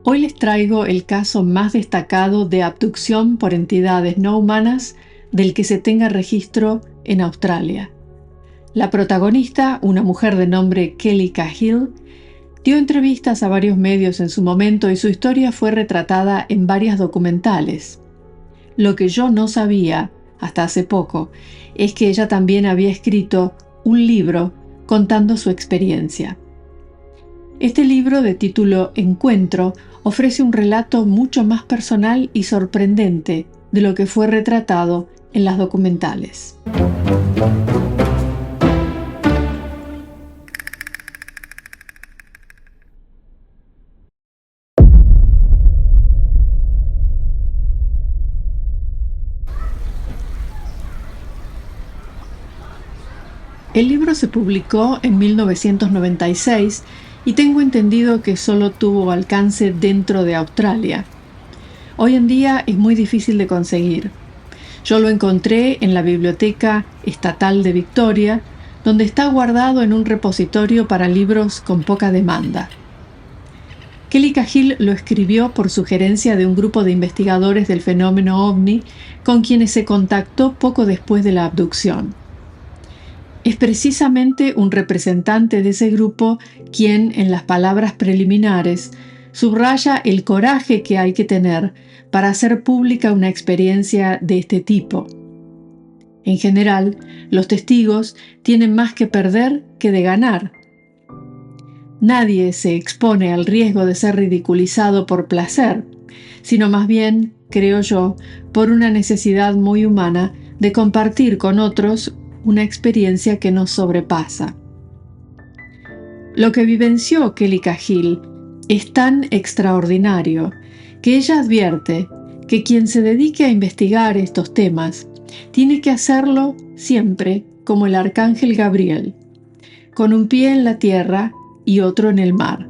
Hoy les traigo el caso más destacado de abducción por entidades no humanas del que se tenga registro en Australia. La protagonista, una mujer de nombre Kelly Cahill, dio entrevistas a varios medios en su momento y su historia fue retratada en varias documentales. Lo que yo no sabía, hasta hace poco, es que ella también había escrito un libro contando su experiencia. Este libro, de título Encuentro, ofrece un relato mucho más personal y sorprendente de lo que fue retratado en las documentales. El libro se publicó en 1996 y tengo entendido que solo tuvo alcance dentro de Australia. Hoy en día es muy difícil de conseguir. Yo lo encontré en la Biblioteca Estatal de Victoria, donde está guardado en un repositorio para libros con poca demanda. Kelly Cahill lo escribió por sugerencia de un grupo de investigadores del fenómeno ovni con quienes se contactó poco después de la abducción. Es precisamente un representante de ese grupo quien, en las palabras preliminares, subraya el coraje que hay que tener para hacer pública una experiencia de este tipo. En general, los testigos tienen más que perder que de ganar. Nadie se expone al riesgo de ser ridiculizado por placer, sino más bien, creo yo, por una necesidad muy humana de compartir con otros una experiencia que nos sobrepasa. Lo que vivenció Kelly Cahill es tan extraordinario que ella advierte que quien se dedique a investigar estos temas tiene que hacerlo siempre como el arcángel Gabriel, con un pie en la tierra y otro en el mar,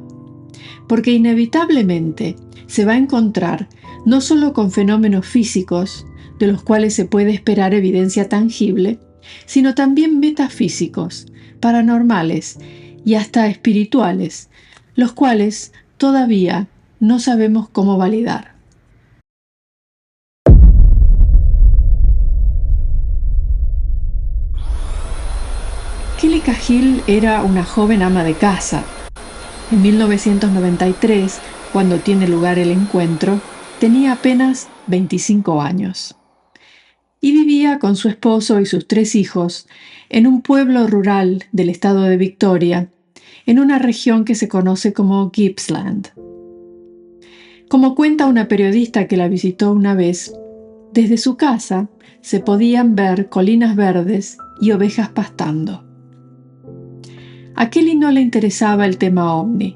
porque inevitablemente se va a encontrar no solo con fenómenos físicos, de los cuales se puede esperar evidencia tangible, sino también metafísicos, paranormales y hasta espirituales, los cuales todavía no sabemos cómo validar. Kelly Cahill era una joven ama de casa. En 1993, cuando tiene lugar el encuentro, tenía apenas 25 años. Y vivía con su esposo y sus 3 hijos en un pueblo rural del estado de Victoria, en una región que se conoce como Gippsland. Como cuenta una periodista que la visitó una vez, desde su casa se podían ver colinas verdes y ovejas pastando. A Kelly no le interesaba el tema ovni.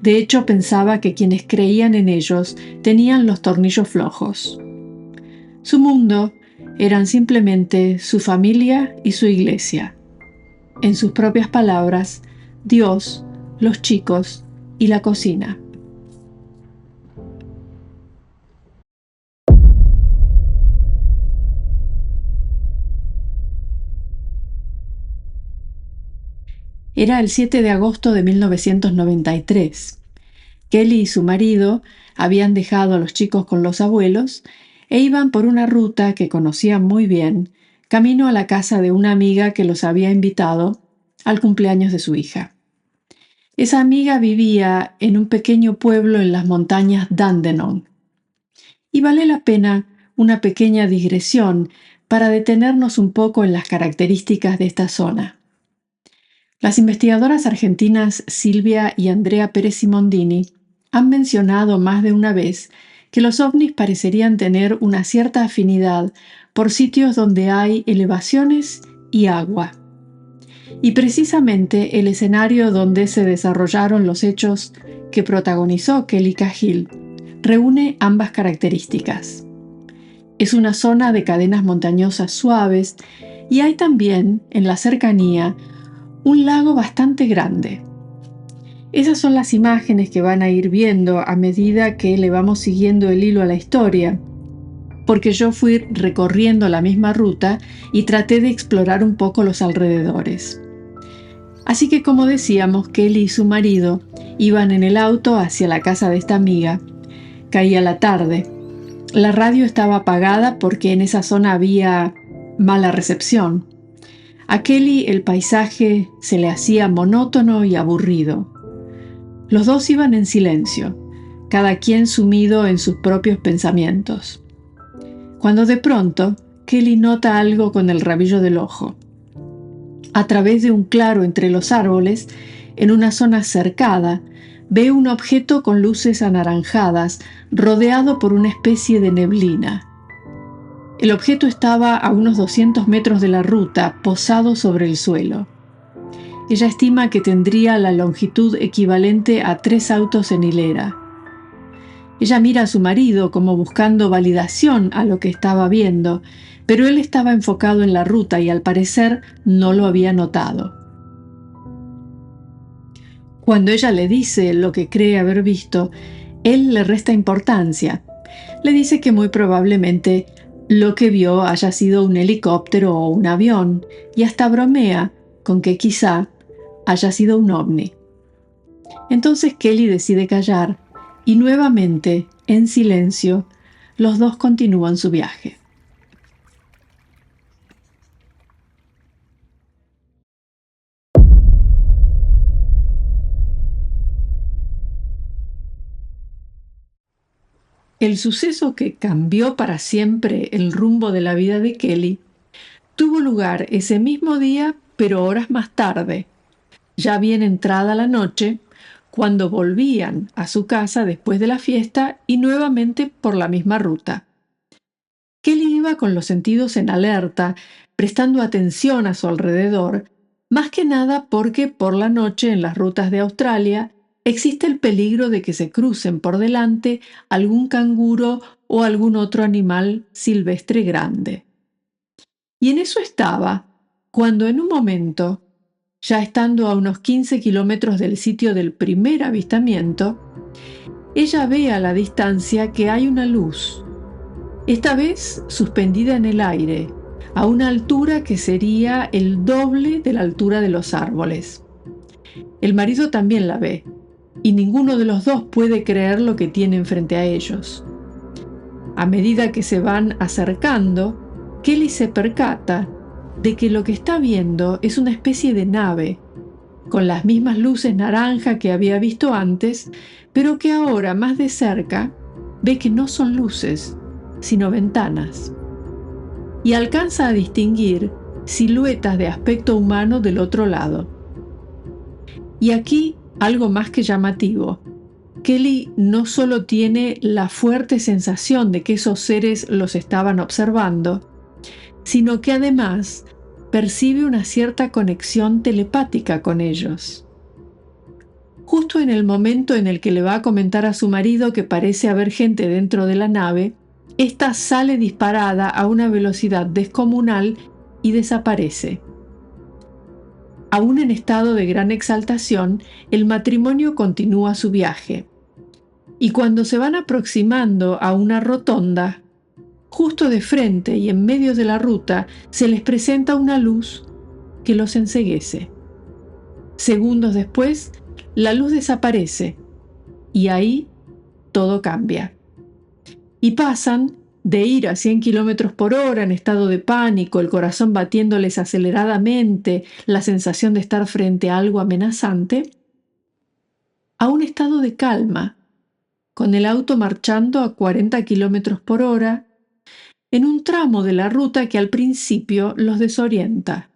De hecho, pensaba que quienes creían en ellos tenían los tornillos flojos. Su mundo eran simplemente su familia y su iglesia. En sus propias palabras, Dios, los chicos y la cocina. Era el 7 de agosto de 1993. Kelly y su marido habían dejado a los chicos con los abuelos e iban por una ruta que conocían muy bien, camino a la casa de una amiga que los había invitado al cumpleaños de su hija. Esa amiga vivía en un pequeño pueblo en las montañas Dandenong. Y vale la pena una pequeña digresión para detenernos un poco en las características de esta zona. Las investigadoras argentinas Silvia y Andrea Pérez Simondini han mencionado más de una vez que los ovnis parecerían tener una cierta afinidad por sitios donde hay elevaciones y agua. Y precisamente el escenario donde se desarrollaron los hechos que protagonizó Kelly Cahill reúne ambas características. Es una zona de cadenas montañosas suaves y hay también, en la cercanía, un lago bastante grande. Esas son las imágenes que van a ir viendo a medida que le vamos siguiendo el hilo a la historia, porque yo fui recorriendo la misma ruta y traté de explorar un poco los alrededores. Así que, como decíamos, Kelly y su marido Iban en el auto hacia la casa de esta amiga. Caía la tarde. La radio estaba apagada porque en esa zona había mala recepción. A Kelly el paisaje se le hacía monótono y aburrido. Los dos iban en silencio, cada quien sumido en sus propios pensamientos. Cuando de pronto Kelly nota algo con el rabillo del ojo. A través de un claro entre los árboles, en una zona cercada, ve un objeto con luces anaranjadas, rodeado por una especie de neblina. El objeto estaba a unos 200 metros de la ruta, posado sobre el suelo. Ella estima que tendría la longitud equivalente a 3 autos en hilera. Ella mira a su marido como buscando validación a lo que estaba viendo, pero él estaba enfocado en la ruta y al parecer no lo había notado. Cuando ella le dice lo que cree haber visto, él le resta importancia. Le dice que muy probablemente lo que vio haya sido un helicóptero o un avión, y hasta bromea con que quizá haya sido un ovni. Entonces Kelly decide callar y nuevamente, en silencio, los dos continúan su viaje. El suceso que cambió para siempre el rumbo de la vida de Kelly tuvo lugar ese mismo día, pero horas más tarde, ya bien entrada la noche, cuando volvían a su casa después de la fiesta y nuevamente por la misma ruta. Kelly iba con los sentidos en alerta, prestando atención a su alrededor, más que nada porque por la noche en las rutas de Australia existe el peligro de que se crucen por delante algún canguro o algún otro animal silvestre grande. Y en eso estaba, cuando en un momento, ya estando a unos 15 kilómetros del sitio del primer avistamiento, ella ve a la distancia que hay una luz, esta vez suspendida en el aire, a una altura que sería el doble de la altura de los árboles. El marido también la ve, y ninguno de los dos puede creer lo que tienen frente a ellos. A medida que se van acercando, Kelly se percata de que lo que está viendo es una especie de nave, con las mismas luces naranja que había visto antes, pero que ahora, más de cerca, ve que no son luces, sino ventanas. Y alcanza a distinguir siluetas de aspecto humano del otro lado. Y aquí algo más que llamativo. Kelly no solo tiene la fuerte sensación de que esos seres los estaban observando, sino que además percibe una cierta conexión telepática con ellos. Justo en el momento en el que le va a comentar a su marido que parece haber gente dentro de la nave, ésta sale disparada a una velocidad descomunal y desaparece. Aún en estado de gran exaltación, el matrimonio continúa su viaje. Y cuando se van aproximando a una rotonda, justo de frente y en medio de la ruta, se les presenta una luz que los enceguece. Segundos después, la luz desaparece y ahí todo cambia. Y pasan de ir a 100 kilómetros por hora en estado de pánico, el corazón batiéndoles aceleradamente, la sensación de estar frente a algo amenazante, a un estado de calma, con el auto marchando a 40 kilómetros por hora, en un tramo de la ruta que al principio los desorienta.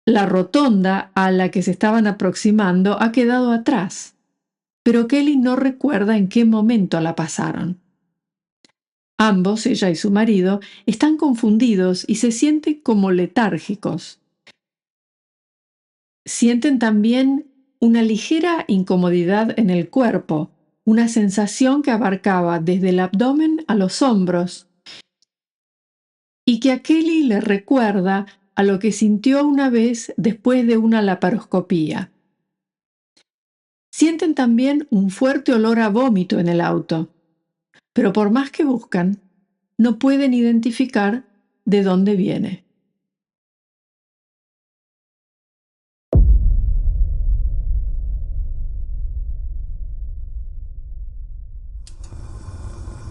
La rotonda a la que se estaban aproximando ha quedado atrás, pero Kelly no recuerda en qué momento la pasaron. Ambos, ella y su marido, están confundidos y se sienten como letárgicos. Sienten también una ligera incomodidad en el cuerpo, una sensación que abarcaba desde el abdomen a los hombros y que a Kelly le recuerda a lo que sintió una vez después de una laparoscopía. Sienten también un fuerte olor a vómito en el auto, pero por más que buscan, no pueden identificar de dónde viene.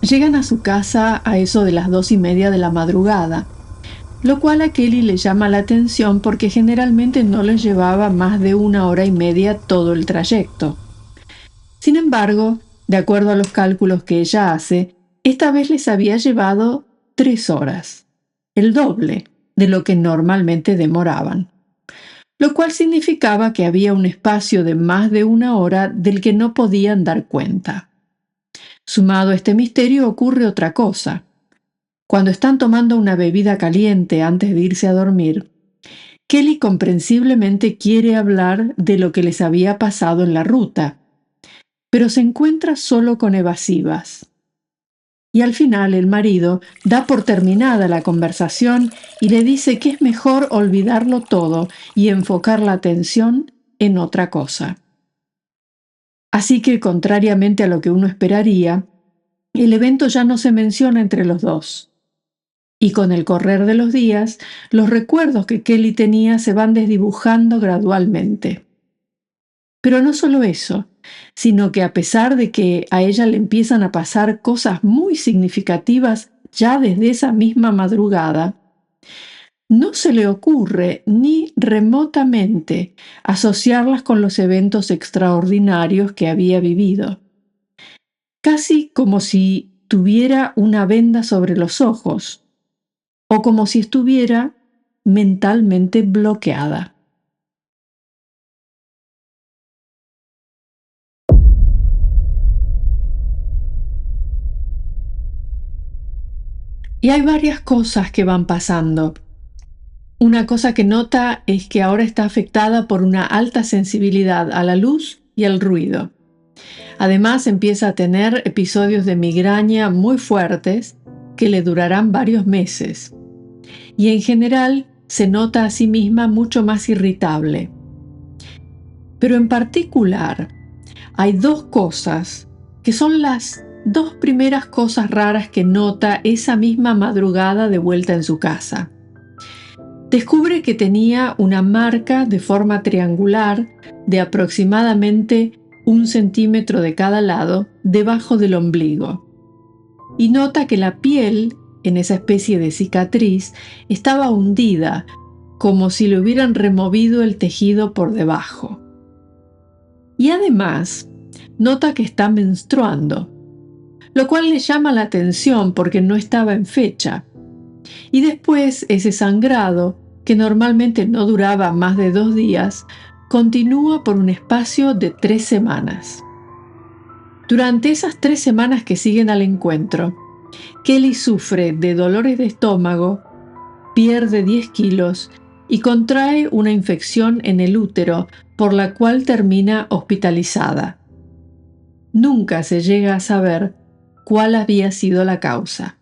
Llegan a su casa a eso de las 2:30 de la madrugada, lo cual a Kelly le llama la atención porque generalmente no les llevaba más de 1 hora y media todo el trayecto. Sin embargo, de acuerdo a los cálculos que ella hace, esta vez les había llevado 3 horas, el doble de lo que normalmente demoraban, lo cual significaba que había un espacio de más de 1 hora del que no podían dar cuenta. Sumado a este misterio ocurre otra cosa. Cuando están tomando una bebida caliente antes de irse a dormir, Kelly comprensiblemente quiere hablar de lo que les había pasado en la ruta, pero se encuentra solo con evasivas. Y al final el marido da por terminada la conversación y le dice que es mejor olvidarlo todo y enfocar la atención en otra cosa. Así que, contrariamente a lo que uno esperaría, el evento ya no se menciona entre los dos. Y con el correr de los días, los recuerdos que Kelly tenía se van desdibujando gradualmente. Pero no solo eso, sino que a pesar de que a ella le empiezan a pasar cosas muy significativas ya desde esa misma madrugada, no se le ocurre ni remotamente asociarlas con los eventos extraordinarios que había vivido. Casi como si tuviera una venda sobre los ojos, o como si estuviera mentalmente bloqueada. Y hay varias cosas que van pasando. Una cosa que nota es que ahora está afectada por una alta sensibilidad a la luz y al ruido. Además, empieza a tener episodios de migraña muy fuertes que le durarán varios meses. Y en general se nota a sí misma mucho más irritable. Pero en particular, hay dos cosas que son las dos primeras cosas raras que nota esa misma madrugada de vuelta en su casa. Descubre que tenía una marca de forma triangular de aproximadamente 1 centímetro de cada lado debajo del ombligo. Y nota que la piel, en esa especie de cicatriz, estaba hundida, como si le hubieran removido el tejido por debajo. Y además, nota que está menstruando, lo cual le llama la atención porque no estaba en fecha. Y después ese sangrado, que normalmente no duraba más de 2 días, continúa por un espacio de 3 semanas. Durante esas 3 semanas que siguen al encuentro, Kelly sufre de dolores de estómago, pierde 10 kilos y contrae una infección en el útero por la cual termina hospitalizada. Nunca se llega a saber cuál había sido la causa.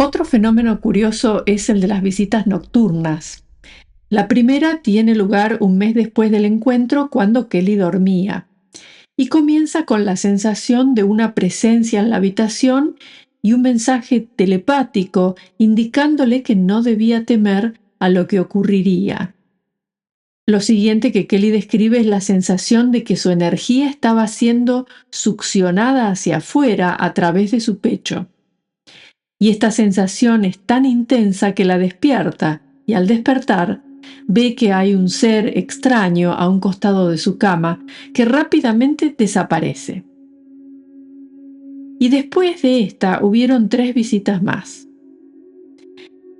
Otro fenómeno curioso es el de las visitas nocturnas. La primera tiene lugar un mes después del encuentro, cuando Kelly dormía, y comienza con la sensación de una presencia en la habitación y un mensaje telepático indicándole que no debía temer a lo que ocurriría. Lo siguiente que Kelly describe es la sensación de que su energía estaba siendo succionada hacia afuera a través de su pecho. Y esta sensación es tan intensa que la despierta, y al despertar, ve que hay un ser extraño a un costado de su cama que rápidamente desaparece. Y después de esta hubieron 3 visitas más.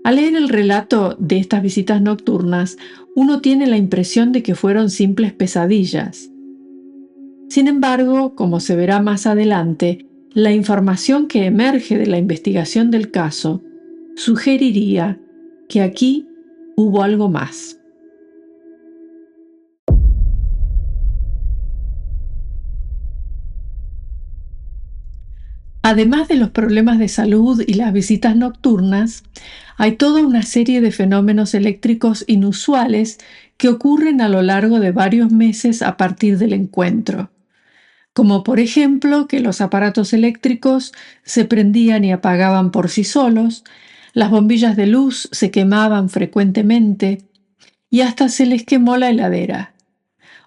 Al leer el relato de estas visitas nocturnas, uno tiene la impresión de que fueron simples pesadillas. Sin embargo, como se verá más adelante, la información que emerge de la investigación del caso sugeriría que aquí hubo algo más. Además de los problemas de salud y las visitas nocturnas, hay toda una serie de fenómenos eléctricos inusuales que ocurren a lo largo de varios meses a partir del encuentro, como por ejemplo que los aparatos eléctricos se prendían y apagaban por sí solos, Las bombillas de luz se quemaban frecuentemente y hasta se les quemó la heladera.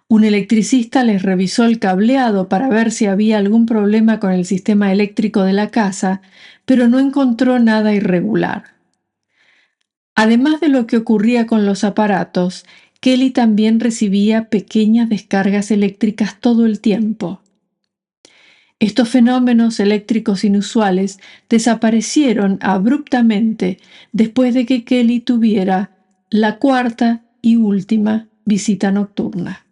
Un electricista les revisó el cableado para ver si había algún problema con el sistema eléctrico de la casa, pero no encontró nada irregular. Además de lo que ocurría con los aparatos, Kelly también recibía pequeñas descargas eléctricas todo el tiempo. Estos fenómenos eléctricos inusuales desaparecieron abruptamente después de que Kelly tuviera la cuarta y última visita nocturna.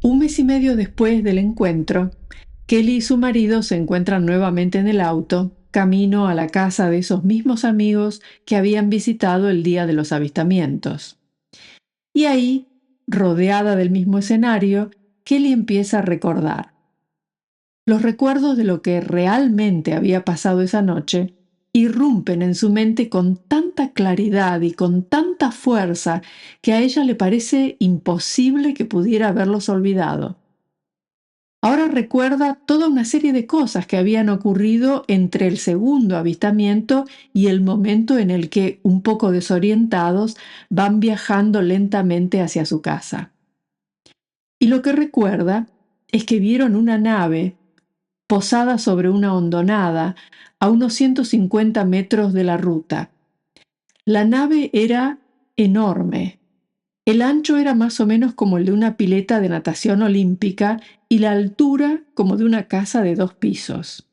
Un mes y medio después del encuentro, Kelly y su marido se encuentran nuevamente en el auto, camino a la casa de esos mismos amigos que habían visitado el día de los avistamientos. Y ahí, rodeada del mismo escenario, Kelly empieza a recordar. Los recuerdos de lo que realmente había pasado esa noche irrumpen en su mente con tanta claridad y con tanta fuerza que a ella le parece imposible que pudiera haberlos olvidado. Ahora recuerda toda una serie de cosas que habían ocurrido entre el segundo avistamiento y el momento en el que, un poco desorientados, van viajando lentamente hacia su casa. Y lo que recuerda es que vieron una nave posada sobre una hondonada a unos 150 metros de la ruta. La nave era enorme. El ancho era más o menos como el de una pileta de natación olímpica y la altura como de una casa de 2 pisos.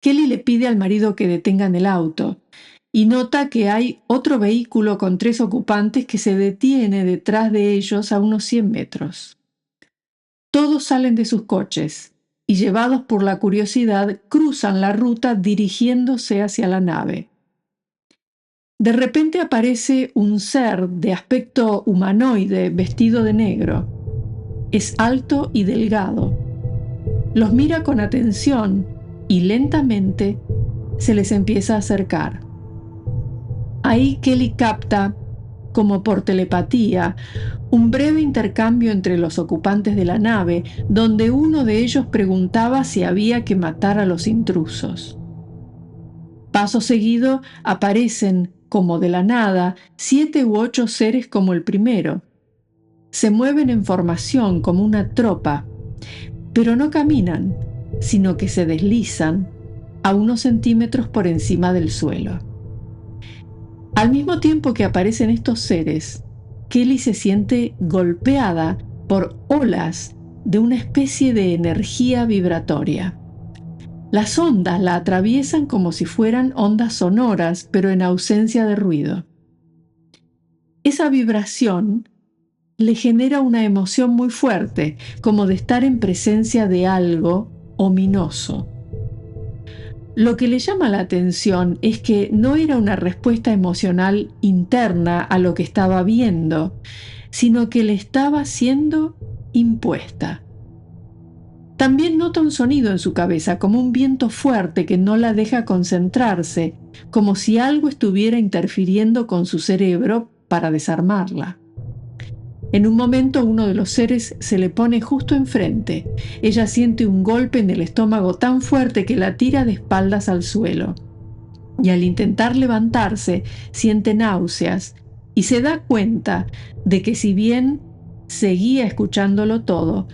Kelly le pide al marido que detengan el auto y nota que hay otro vehículo con 3 ocupantes que se detiene detrás de ellos a unos 100 metros. Todos salen de sus coches y, llevados por la curiosidad, cruzan la ruta dirigiéndose hacia la nave. De repente aparece un ser de aspecto humanoide vestido de negro. Es alto y delgado. Los mira con atención y lentamente se les empieza a acercar. Ahí Kelly capta, como por telepatía, un breve intercambio entre los ocupantes de la nave, donde uno de ellos preguntaba si había que matar a los intrusos. Paso seguido aparecen, como de la nada, 7 u 8 seres como el primero. Se mueven en formación como una tropa, pero no caminan, sino que se deslizan a unos centímetros por encima del suelo. Al mismo tiempo que aparecen estos seres, Kelly se siente golpeada por olas de una especie de energía vibratoria. Las ondas la atraviesan como si fueran ondas sonoras, pero en ausencia de ruido. Esa vibración le genera una emoción muy fuerte, como de estar en presencia de algo ominoso. Lo que le llama la atención es que no era una respuesta emocional interna a lo que estaba viendo, sino que le estaba siendo impuesta. También nota un sonido en su cabeza, como un viento fuerte que no la deja concentrarse, como si algo estuviera interfiriendo con su cerebro para desarmarla. En un momento uno de los seres se le pone justo enfrente. Ella siente un golpe en el estómago tan fuerte que la tira de espaldas al suelo. Y al intentar levantarse, siente náuseas y se da cuenta de que, si bien seguía escuchándolo todo,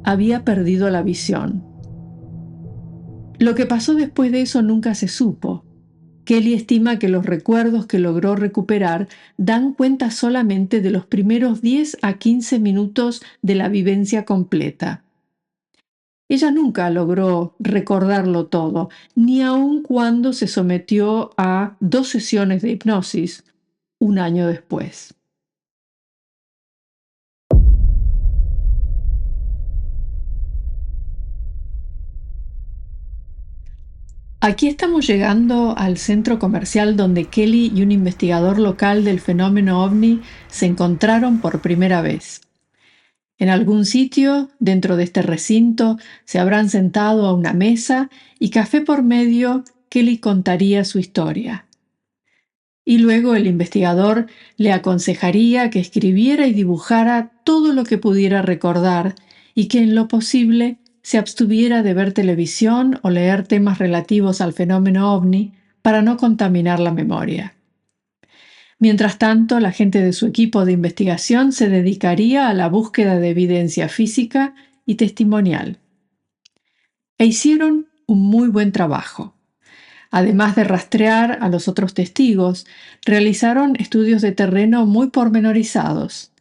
había perdido la visión. Lo que pasó después de eso nunca se supo. Kelly estima que los recuerdos que logró recuperar dan cuenta solamente de los primeros 10 a 15 minutos de la vivencia completa. Ella nunca logró recordarlo todo, ni aun cuando se sometió a 2 sesiones de hipnosis un año después. Aquí estamos llegando al centro comercial donde Kelly y un investigador local del fenómeno ovni se encontraron por primera vez. En algún sitio dentro de este recinto se habrán sentado a una mesa y, café por medio, Kelly contaría su historia. Y luego el investigador le aconsejaría que escribiera y dibujara todo lo que pudiera recordar y que en lo posible se abstuviera de ver televisión o leer temas relativos al fenómeno ovni para no contaminar la memoria. Mientras tanto, la gente de su equipo de investigación se dedicaría a la búsqueda de evidencia física y testimonial. E hicieron un muy buen trabajo. Además de rastrear a los otros testigos, realizaron estudios de terreno muy pormenorizados.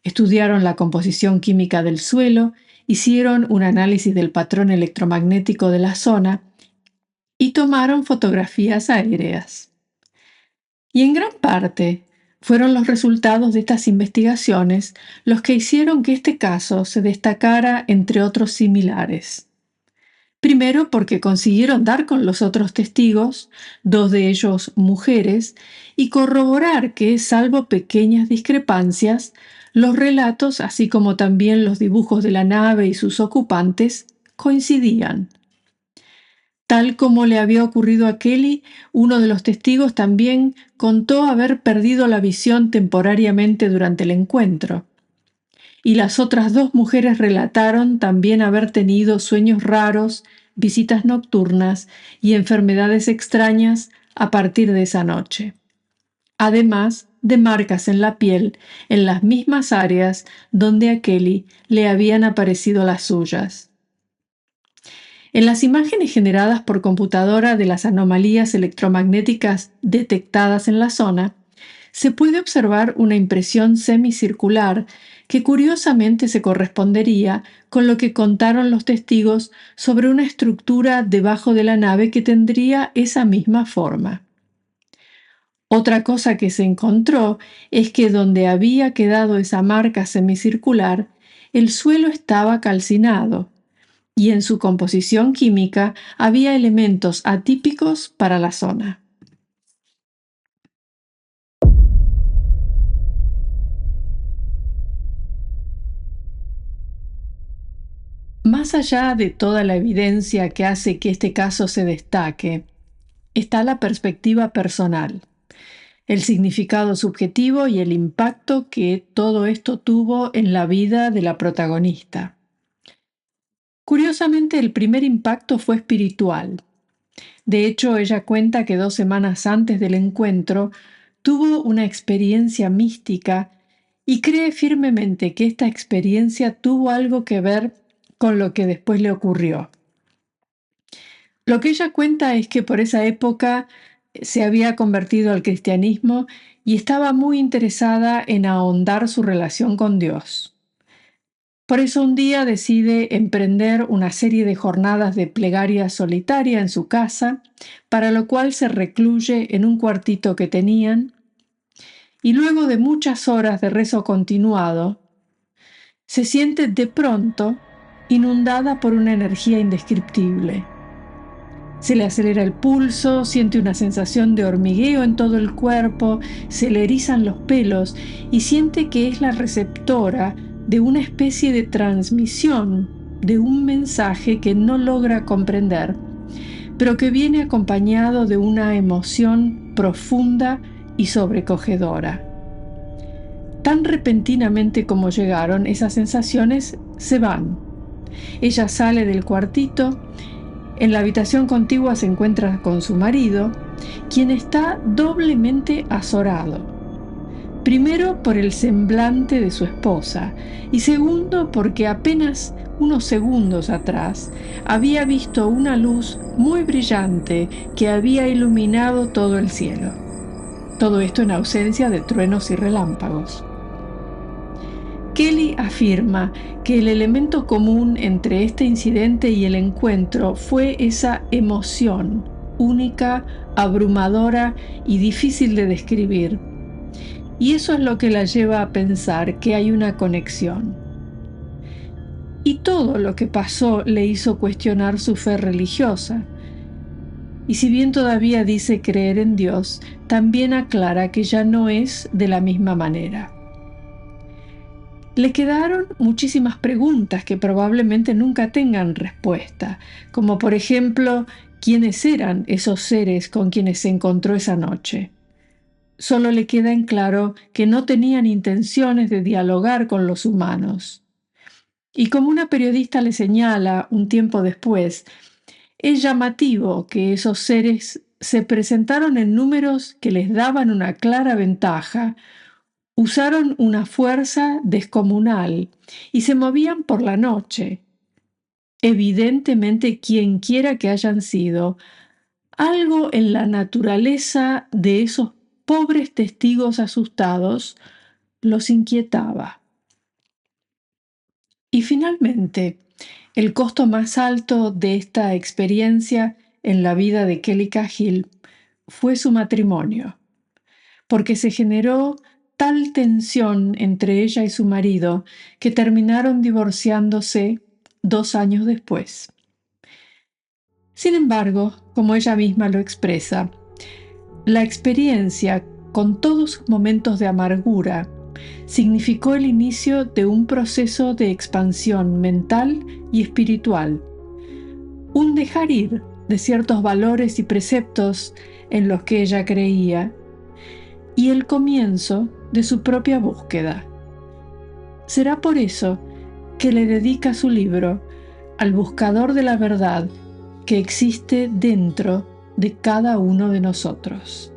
Estudiaron la composición química del suelo, hicieron un análisis del patrón electromagnético de la zona y tomaron fotografías aéreas. Y en gran parte fueron los resultados de estas investigaciones los que hicieron que este caso se destacara entre otros similares. Primero, porque consiguieron dar con los otros testigos, dos de ellos mujeres, y corroborar que, salvo pequeñas discrepancias, los relatos, así como también los dibujos de la nave y sus ocupantes, coincidían. Tal como le había ocurrido a Kelly, uno de los testigos también contó haber perdido la visión temporariamente durante el encuentro. Y las otras dos mujeres relataron también haber tenido sueños raros, visitas nocturnas y enfermedades extrañas a partir de esa noche. Además de marcas en la piel en las mismas áreas donde a Kelly le habían aparecido las suyas. En las imágenes generadas por computadora de las anomalías electromagnéticas detectadas en la zona, se puede observar una impresión semicircular que curiosamente se correspondería con lo que contaron los testigos sobre una estructura debajo de la nave que tendría esa misma forma. Otra cosa que se encontró es que donde había quedado esa marca semicircular, el suelo estaba calcinado y en su composición química había elementos atípicos para la zona. Más allá de toda la evidencia que hace que este caso se destaque, está la perspectiva personal, el significado subjetivo y el impacto que todo esto tuvo en la vida de la protagonista. Curiosamente, el primer impacto fue espiritual. De hecho, ella cuenta que 2 semanas antes del encuentro tuvo una experiencia mística y cree firmemente que esta experiencia tuvo algo que ver con lo que después le ocurrió. Lo que ella cuenta es que por esa época se había convertido al cristianismo y estaba muy interesada en ahondar su relación con Dios. Por eso un día decide emprender una serie de jornadas de plegaria solitaria en su casa, para lo cual se recluye en un cuartito que tenían, y luego de muchas horas de rezo continuado, se siente de pronto inundada por una energía indescriptible. Se le acelera el pulso, siente una sensación de hormigueo en todo el cuerpo, se le erizan los pelos y siente que es la receptora de una especie de transmisión de un mensaje que no logra comprender, pero que viene acompañado de una emoción profunda y sobrecogedora. Tan repentinamente como llegaron, esas sensaciones se van. Ella sale del cuartito. En la habitación contigua se encuentra con su marido, quien está doblemente azorado. Primero por el semblante de su esposa y segundo porque apenas unos segundos atrás había visto una luz muy brillante que había iluminado todo el cielo. Todo esto en ausencia de truenos y relámpagos. Kelly afirma que el elemento común entre este incidente y el encuentro fue esa emoción única, abrumadora y difícil de describir. Y eso es lo que la lleva a pensar que hay una conexión. Y todo lo que pasó le hizo cuestionar su fe religiosa. Y si bien todavía dice creer en Dios, también aclara que ya no es de la misma manera. Le quedaron muchísimas preguntas que probablemente nunca tengan respuesta, como por ejemplo, ¿quiénes eran esos seres con quienes se encontró esa noche? Solo le queda en claro que no tenían intenciones de dialogar con los humanos. Y como una periodista le señala un tiempo después, es llamativo que esos seres se presentaron en números que les daban una clara ventaja, usaron una fuerza descomunal y se movían por la noche. Evidentemente, quien quiera que hayan sido, algo en la naturaleza de esos pobres testigos asustados los inquietaba. Y finalmente, el costo más alto de esta experiencia en la vida de Kelly Cahill fue su matrimonio, porque se generó tal tensión entre ella y su marido que terminaron divorciándose 2 años después. Sin embargo, como ella misma lo expresa, la experiencia, con todos sus momentos de amargura, significó el inicio de un proceso de expansión mental y espiritual, un dejar ir de ciertos valores y preceptos en los que ella creía, y el comienzo de su propia búsqueda. Será por eso que le dedica su libro al buscador de la verdad que existe dentro de cada uno de nosotros.